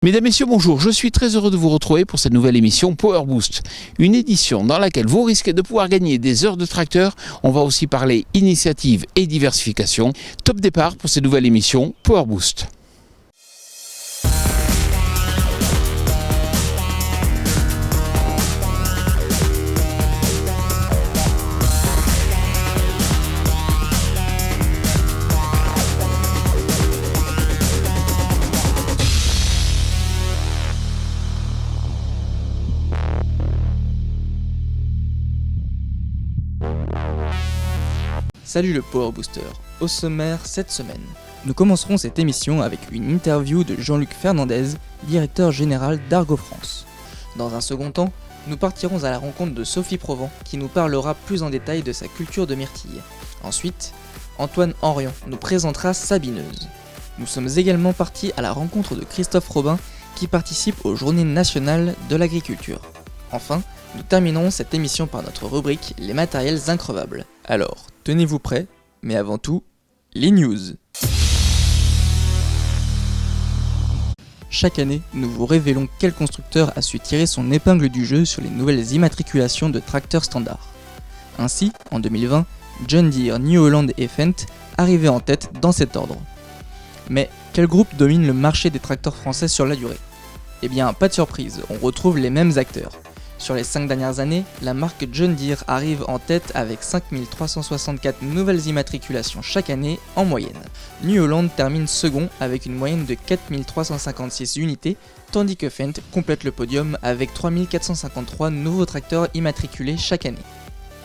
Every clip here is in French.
Mesdames, Messieurs, bonjour. Je suis très heureux de vous retrouver pour cette nouvelle émission Power Boost. Une édition dans laquelle vous risquez de pouvoir gagner des heures de tracteur. On va aussi parler initiative et diversification. Top départ pour cette nouvelle émission Power Boost. Salut le Power Booster. Au sommaire cette semaine, nous commencerons cette émission avec une interview de Jean-Luc Fernandez, directeur général d'Argo France. Dans un second temps, nous partirons à la rencontre de Sophie Provence qui nous parlera plus en détail de sa culture de myrtille. Ensuite, Antoine Henrion nous présentera Sabineuse. Nous sommes également partis à la rencontre de Christophe Robin qui participe aux Journées nationales de l'agriculture. Enfin, nous terminerons cette émission par notre rubrique Les matériels increvables. Alors, tenez-vous prêts, mais avant tout, les news. Chaque année, nous vous révélons quel constructeur a su tirer son épingle du jeu sur les nouvelles immatriculations de tracteurs standards. Ainsi, en 2020, John Deere, New Holland et Fendt arrivaient en tête dans cet ordre. Mais quel groupe domine le marché des tracteurs français sur la durée ? Eh bien, pas de surprise, on retrouve les mêmes acteurs. Sur les 5 dernières années, la marque John Deere arrive en tête avec 5364 nouvelles immatriculations chaque année en moyenne. New Holland termine second avec une moyenne de 4356 unités, tandis que Fendt complète le podium avec 3453 nouveaux tracteurs immatriculés chaque année.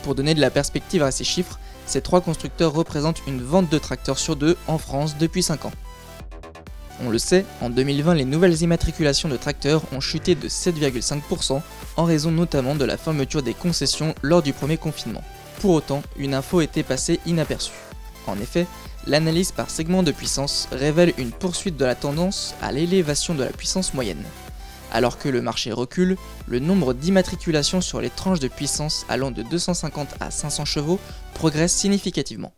Pour donner de la perspective à ces chiffres, ces trois constructeurs représentent une vente de tracteurs sur deux en France depuis 5 ans. On le sait, en 2020, les nouvelles immatriculations de tracteurs ont chuté de 7,5% en raison notamment de la fermeture des concessions lors du premier confinement. Pour autant, une info était passée inaperçue. En effet, l'analyse par segment de puissance révèle une poursuite de la tendance à l'élévation de la puissance moyenne. Alors que le marché recule, le nombre d'immatriculations sur les tranches de puissance allant de 250 à 500 chevaux progresse significativement.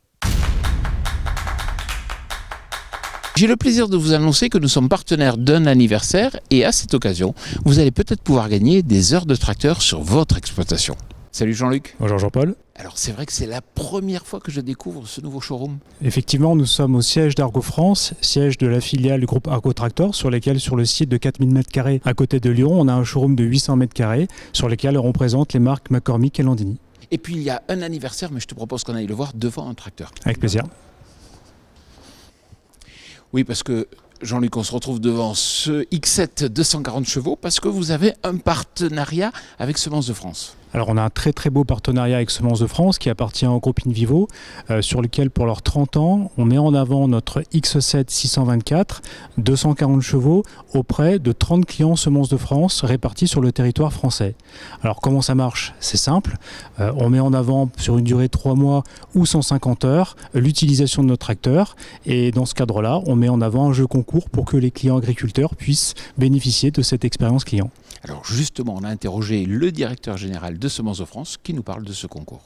J'ai le plaisir de vous annoncer que nous sommes partenaires d'un anniversaire et à cette occasion, vous allez peut-être pouvoir gagner des heures de tracteur sur votre exploitation. Salut Jean-Luc. Bonjour Jean-Paul. Alors c'est vrai que c'est la première fois que je découvre ce nouveau showroom. Effectivement, nous sommes au siège d'Argo France, siège de la filiale du groupe Argo Tractor, sur le site de 4000 m² à côté de Lyon, on a un showroom de 800 m² sur lequel on présente les marques McCormick et Landini. Et puis il y a un anniversaire, mais je te propose qu'on aille le voir devant un tracteur. Avec plaisir. Oui, parce que Jean-Luc, on se retrouve devant ce X7 240 chevaux parce que vous avez un partenariat avec Semences de France. Alors on a un très très beau partenariat avec Semences de France qui appartient au groupe Invivo, sur lequel pour leurs 30 ans, on met en avant notre X7 624, 240 chevaux, auprès de 30 clients Semences de France répartis sur le territoire français. Alors comment ça marche ? C'est simple, on met en avant sur une durée de 3 mois ou 150 heures l'utilisation de notre tracteur et dans ce cadre-là, on met en avant un jeu concours pour que les clients agriculteurs puissent bénéficier de cette expérience client. Alors justement, on a interrogé le directeur général de Semences de France qui nous parle de ce concours.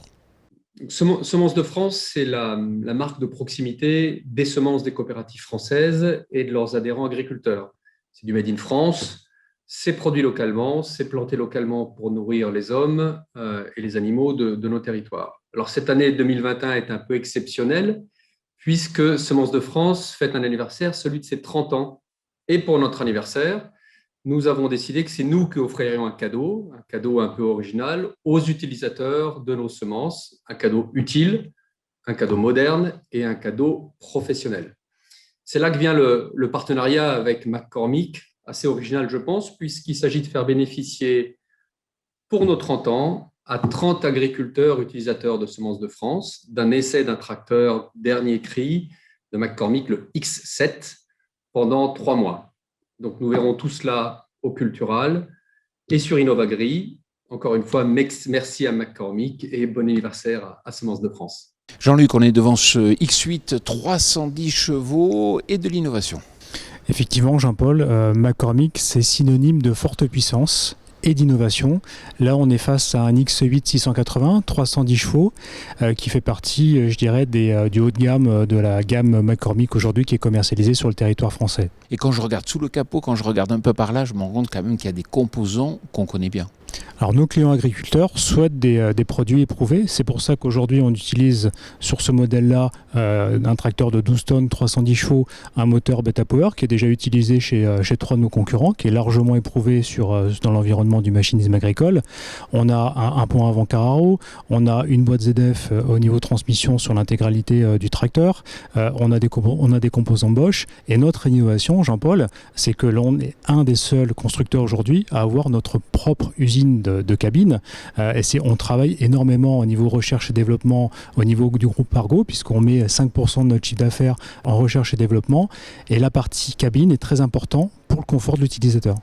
Semences de France, c'est la marque de proximité des semences des coopératives françaises et de leurs adhérents agriculteurs. C'est du Made in France, c'est produit localement, c'est planté localement pour nourrir les hommes et les animaux de nos territoires. Alors cette année 2021 est un peu exceptionnelle puisque Semences de France fête un anniversaire, celui de ses 30 ans. Et pour notre anniversaire, nous avons décidé que c'est nous qui offririons un cadeau un peu original aux utilisateurs de nos semences, un cadeau utile, un cadeau moderne et un cadeau professionnel. C'est là que vient le partenariat avec McCormick, assez original je pense, puisqu'il s'agit de faire bénéficier pour nos 30 ans à 30 agriculteurs utilisateurs de Semences de France d'un essai d'un tracteur dernier cri de McCormick, le X7, pendant 3 mois. Donc, nous verrons tout cela au Cultural et sur Innovagri. Encore une fois, merci à McCormick et bon anniversaire à Semences de France. Jean-Luc, on est devant ce X8 310 chevaux et de l'innovation. Effectivement, Jean-Paul, McCormick, c'est synonyme de forte puissance et d'innovation. Là, on est face à un X8 680, 310 chevaux, qui fait partie, je dirais, du haut de gamme de la gamme McCormick aujourd'hui qui est commercialisée sur le territoire français. Et quand je regarde sous le capot, quand je regarde un peu par là, je me rends compte quand même qu'il y a des composants qu'on connaît bien. Alors nos clients agriculteurs souhaitent des produits éprouvés. C'est pour ça qu'aujourd'hui on utilise sur ce modèle-là un tracteur de 12 tonnes, 310 chevaux, un moteur Beta Power qui est déjà utilisé chez 3 de nos concurrents, qui est largement éprouvé dans l'environnement du machinisme agricole. On a un pont avant Carraro, on a une boîte ZF au niveau transmission sur l'intégralité du tracteur, on a des composants Bosch, et notre innovation, Jean-Paul, c'est que l'on est un des seuls constructeurs aujourd'hui à avoir notre propre usine de cabine. On travaille énormément au niveau recherche et développement au niveau du groupe Argo, puisqu'on met 5% de notre chiffre d'affaires en recherche et développement. Et la partie cabine est très importante pour le confort de l'utilisateur.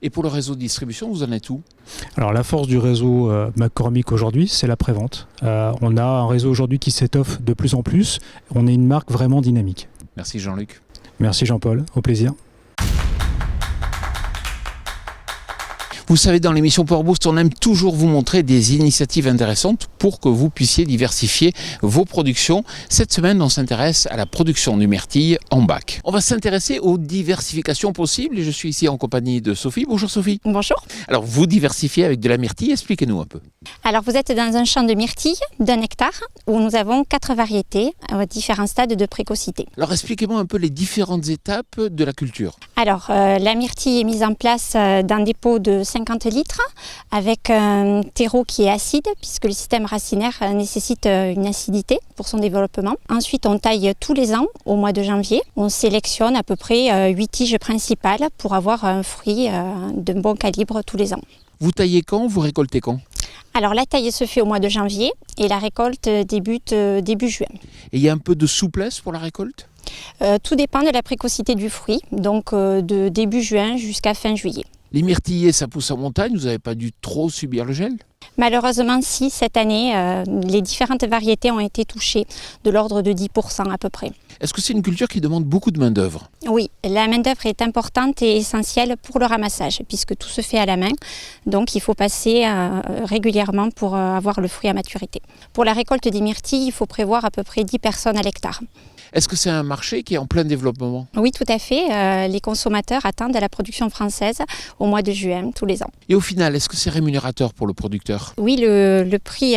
Et pour le réseau de distribution, vous en êtes où? Alors la force du réseau McCormick aujourd'hui, c'est la prévente. On a un réseau aujourd'hui qui s'étoffe de plus en plus. On est une marque vraiment dynamique. Merci Jean-Luc. Merci Jean-Paul, au plaisir. Vous savez, dans l'émission Power Boost, on aime toujours vous montrer des initiatives intéressantes pour que vous puissiez diversifier vos productions. Cette semaine, on s'intéresse à la production du myrtille en bac. On va s'intéresser aux diversifications possibles et je suis ici en compagnie de Sophie. Bonjour Sophie. Bonjour. Alors, vous diversifiez avec de la myrtille, expliquez-nous un peu. Alors, vous êtes dans un champ de myrtille d'1 hectare où nous avons 4 variétés à différents stades de précocité. Alors, expliquez-moi un peu les différentes étapes de la culture. Alors, la myrtille est mise en place dans des pots de 50 litres avec un terreau qui est acide puisque le système racinaire nécessite une acidité pour son développement. Ensuite, on taille tous les ans au mois de janvier. On sélectionne à peu près 8 tiges principales pour avoir un fruit de bon calibre tous les ans. Vous taillez quand? Vous récoltez quand? Alors la taille se fait au mois de janvier et la récolte débute début juin. Et il y a un peu de souplesse pour la récolte? Tout dépend de la précocité du fruit, donc de début juin jusqu'à fin juillet. Les myrtillers, ça pousse en montagne, vous n'avez pas dû trop subir le gel? Malheureusement, si, cette année, les différentes variétés ont été touchées, de l'ordre de 10% à peu près. Est-ce que c'est une culture qui demande beaucoup de main-d'œuvre? Oui, la main-d'œuvre est importante et essentielle pour le ramassage, puisque tout se fait à la main. Donc, il faut passer régulièrement pour avoir le fruit à maturité. Pour la récolte des myrtilles, il faut prévoir à peu près 10 personnes à l'hectare. Est-ce que c'est un marché qui est en plein développement? Oui, tout à fait. Les consommateurs attendent la production française au mois de juin, tous les ans. Et au final, est-ce que c'est rémunérateur pour le producteur? Oui, le prix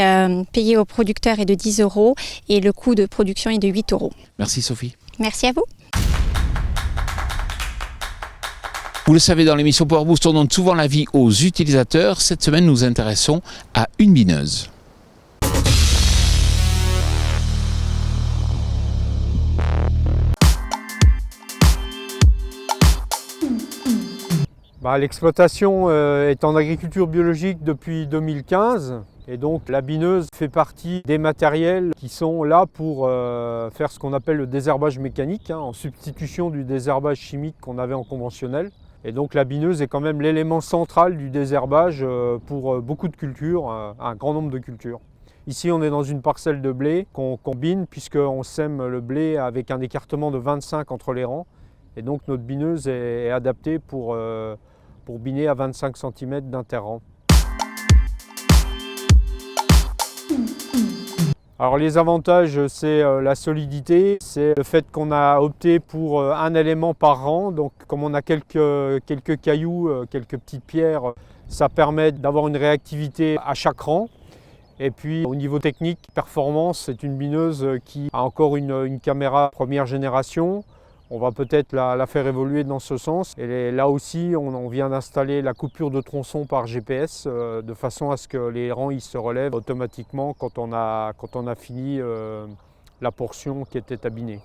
payé au producteur est de 10 € et le coût de production est de 8 €. Merci Sophie. Merci à vous. Vous le savez, dans l'émission Power Boost, on donne souvent l'avis aux utilisateurs. Cette semaine, nous nous intéressons à une bineuse. L'exploitation est en agriculture biologique depuis 2015 et donc la bineuse fait partie des matériels qui sont là pour faire ce qu'on appelle le désherbage mécanique, en substitution du désherbage chimique qu'on avait en conventionnel. Et donc la bineuse est quand même l'élément central du désherbage pour beaucoup de cultures, un grand nombre de cultures. Ici on est dans une parcelle de blé qu'on combine puisqu'on sème le blé avec un écartement de 25 entre les rangs. Et donc notre bineuse est adaptée pour biner à 25 cm d'interrang. Alors les avantages, c'est la solidité, c'est le fait qu'on a opté pour un élément par rang. Donc comme on a quelques cailloux, quelques petites pierres, ça permet d'avoir une réactivité à chaque rang. Et puis au niveau technique, performance, c'est une bineuse qui a encore une caméra première génération. On va peut-être la faire évoluer dans ce sens. Et là aussi, on vient d'installer la coupure de tronçon par GPS de façon à ce que les rangs ils se relèvent automatiquement quand on a fini la portion qui était abîmée.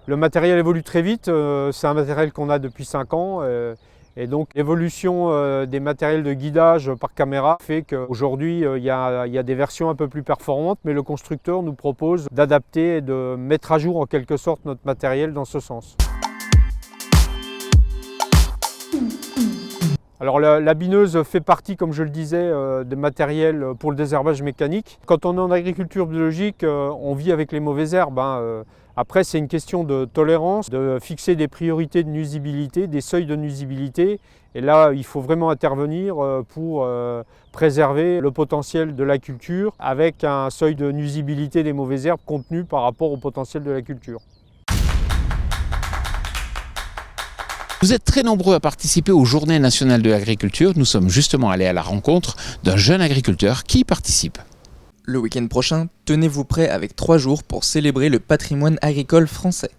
Le matériel évolue très vite. C'est un matériel qu'on a depuis 5 ans. Et donc l'évolution des matériels de guidage par caméra fait qu'aujourd'hui il y a des versions un peu plus performantes, mais le constructeur nous propose d'adapter et de mettre à jour en quelque sorte notre matériel dans ce sens. Alors la bineuse fait partie, comme je le disais, des matériels pour le désherbage mécanique. Quand on est en agriculture biologique, on vit avec les mauvaises herbes. Après, c'est une question de tolérance, de fixer des priorités de nuisibilité, des seuils de nuisibilité. Et là, il faut vraiment intervenir pour préserver le potentiel de la culture avec un seuil de nuisibilité des mauvaises herbes contenu par rapport au potentiel de la culture. Vous êtes très nombreux à participer aux Journées nationales de l'agriculture. Nous sommes justement allés à la rencontre d'un jeune agriculteur qui y participe. Le week-end prochain, tenez-vous prêt avec 3 jours pour célébrer le patrimoine agricole français.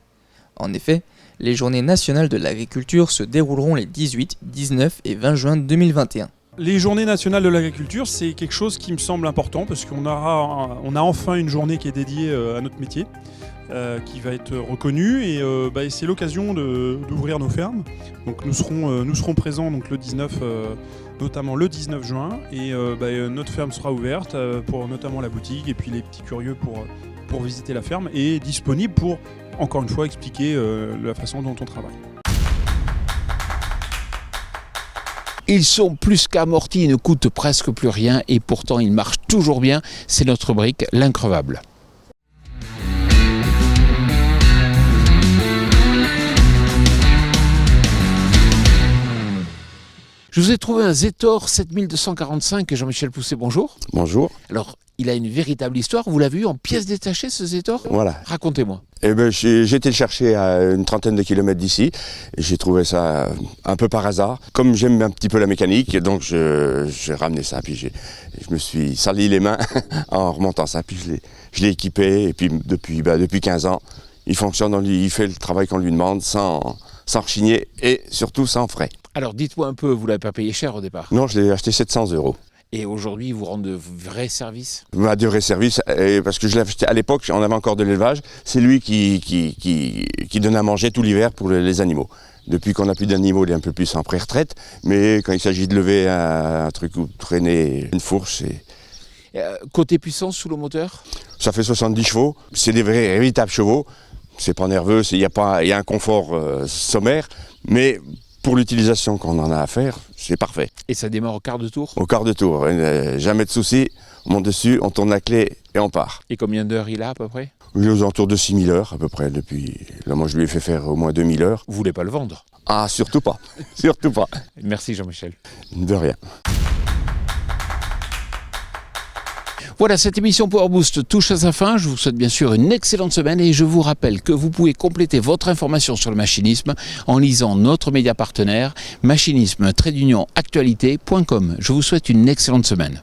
En effet, les Journées nationales de l'agriculture se dérouleront les 18, 19 et 20 juin 2021. Les Journées nationales de l'agriculture, c'est quelque chose qui me semble important parce qu'on a enfin une journée qui est dédiée à notre métier, qui va être reconnue et c'est l'occasion d'ouvrir nos fermes. Donc nous serons présents donc, le 19 notamment le 19 juin et notre ferme sera ouverte pour notamment la boutique et puis les petits curieux pour visiter la ferme et disponible pour encore une fois expliquer la façon dont on travaille. Ils sont plus qu'amortis, ils ne coûtent presque plus rien et pourtant ils marchent toujours bien. C'est notre brique, l'increvable. Je vous ai trouvé un Zetor 7245, Jean-Michel Pousset, bonjour. Bonjour. Alors, il a une véritable histoire, vous l'avez eu en pièces détachées ce Zetor ? Voilà. Racontez-moi. Eh ben, j'ai été le chercher à une trentaine de kilomètres d'ici. J'ai trouvé ça un peu par hasard. Comme j'aime un petit peu la mécanique, donc j'ai ramené ça. Puis je me suis sali les mains en remontant ça. Puis je l'ai équipé. Et puis depuis 15 ans, il fonctionne, il fait le travail qu'on lui demande sans rechigner et surtout sans frais. Alors dites-moi un peu, vous ne l'avez pas payé cher au départ ? Non, je l'ai acheté 700 €. Et aujourd'hui, ils vous rendent de vrais services ? De vrais services, parce que je l'ai acheté à l'époque, on avait encore de l'élevage. C'est lui qui donne à manger tout l'hiver pour les animaux. Depuis qu'on n'a plus d'animaux, il est un peu plus en pré-retraite. Mais quand il s'agit de lever un truc ou de traîner une fourche, côté puissance sous le moteur ? Ça fait 70 chevaux. C'est des véritables chevaux. C'est pas nerveux, il y a un confort sommaire. Mais pour l'utilisation qu'on en a à faire, c'est parfait. Et ça démarre au quart de tour ? Au quart de tour, jamais de soucis. On monte dessus, on tourne la clé et on part. Et combien d'heures il a à peu près ? Il est aux alentours de 6000 heures à peu près depuis. Là, moi, je lui ai fait faire au moins 2000 heures. Vous voulez pas le vendre ? Ah, surtout pas. Surtout pas. Merci Jean-Michel. De rien. Voilà, cette émission Power Boost touche à sa fin. Je vous souhaite bien sûr une excellente semaine et je vous rappelle que vous pouvez compléter votre information sur le machinisme en lisant notre média partenaire machinisme-actualité.com. Je vous souhaite une excellente semaine.